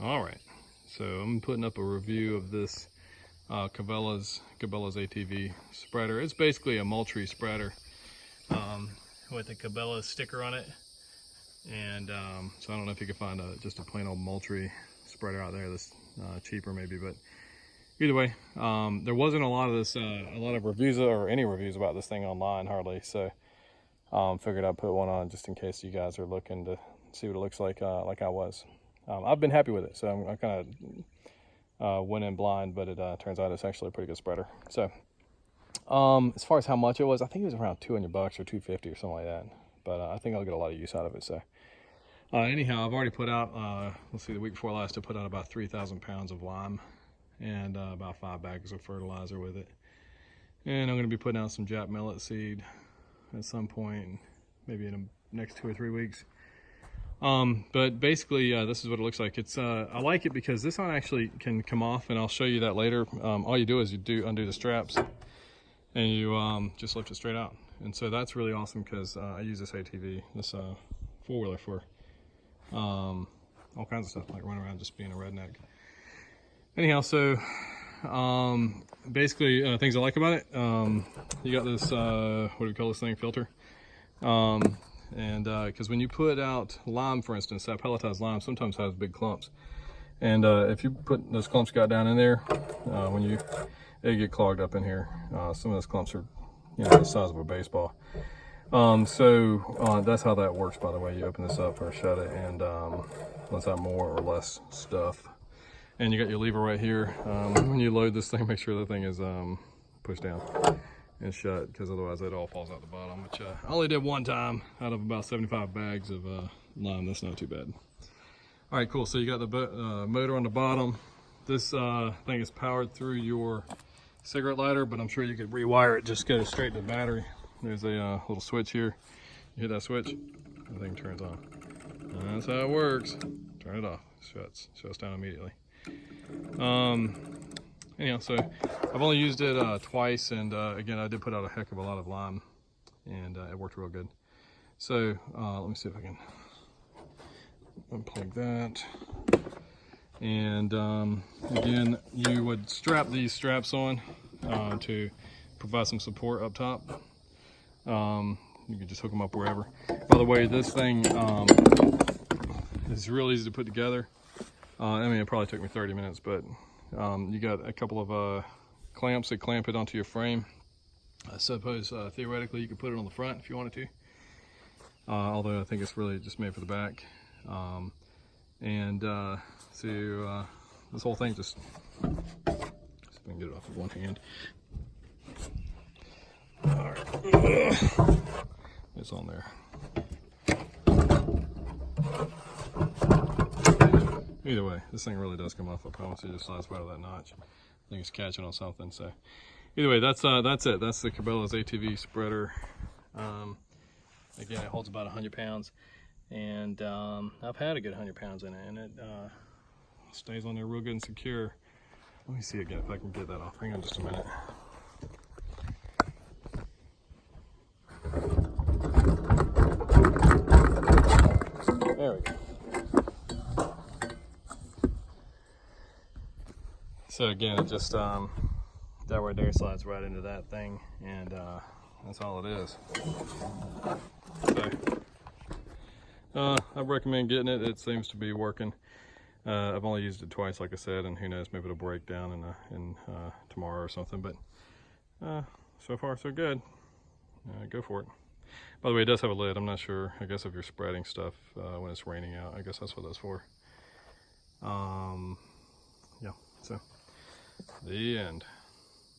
All right, so I'm putting up a review of this Cabela's ATV spreader. It's basically a mulch spreader with a Cabela sticker on it. And so I don't know if you can find just a plain old mulch spreader out there that's cheaper maybe, but either way, there wasn't a lot of reviews or any reviews about this thing online hardly. So figured I'd put one on just in case you guys are looking to see what it looks like I was. I've been happy with it, so I kind of went in blind, but it turns out it's actually a pretty good spreader. So as far as how much it was, I think it was around $200 or $250 or something like that. But I think I'll get a lot of use out of it. So anyhow, I've already put out, let's see, the week before last, I put out about 3,000 pounds of lime and about 5 bags of fertilizer with it. And I'm going to be putting out some Jap millet seed at some point, maybe in the next 2 or 3 weeks. But basically, this is what it looks like. It's I like it because this one actually can come off, and I'll show you that later. All you do is you undo the straps, and you just lift it straight out. And so that's really awesome because I use this ATV, this four-wheeler for all kinds of stuff, like running around just being a redneck. Anyhow, so basically things I like about it, you got this, what do we call this thing, filter. And because when you put out lime, for instance, that pelletized lime sometimes has big clumps. And if you put those clumps got down in there, they get clogged up in here. Some of those clumps are, the size of a baseball. So that's how that works, by the way. You open this up or shut it and lets out more or less stuff. And you got your lever right here. When you load this thing, make sure the thing is pushed down and shut, because otherwise it all falls out the bottom, which I only did one time out of about 75 bags of lime. That's not too bad. All right, cool. So you got the motor on the bottom. This thing is powered through your cigarette lighter, but I'm sure you could rewire it, just go straight to the battery. There's a little switch here. You hit that switch, the thing turns on. And that's how it works. Turn it off, shuts down immediately. Anyhow, so I've only used it twice, and again, I did put out a heck of a lot of lime, and it worked real good. So let me see if I can unplug that. And again, you would strap these straps on to provide some support up top. You can just hook them up wherever. By the way, this thing is real easy to put together. I mean, it probably took me 30 minutes, but you got a couple of clamps that clamp it onto your frame. I suppose theoretically you could put it on the front if you wanted to, although I think it's really just made for the back. So this whole thing just, see if I can get it off with one hand. All right, it's on there. Either way, this thing really does come off. I promise you, it just slides right out of that notch. I think it's catching on something. So either way, that's it. That's the Cabela's ATV spreader. Again, it holds about 100 pounds, and I've had a good 100 pounds in it, and it stays on there real good and secure. Let me see again if I can get that off. Hang on just a minute. There we go. So again, it just that right there slides right into that thing, and that's all it is. So I recommend getting it. It seems to be working. I've only used it twice, like I said, and who knows, maybe it'll break down in tomorrow or something. But so far so good. Go for it. By the way, it does have a lid. I'm not sure. I guess if you're spreading stuff when it's raining out, I guess that's what that's for. Yeah. So the end.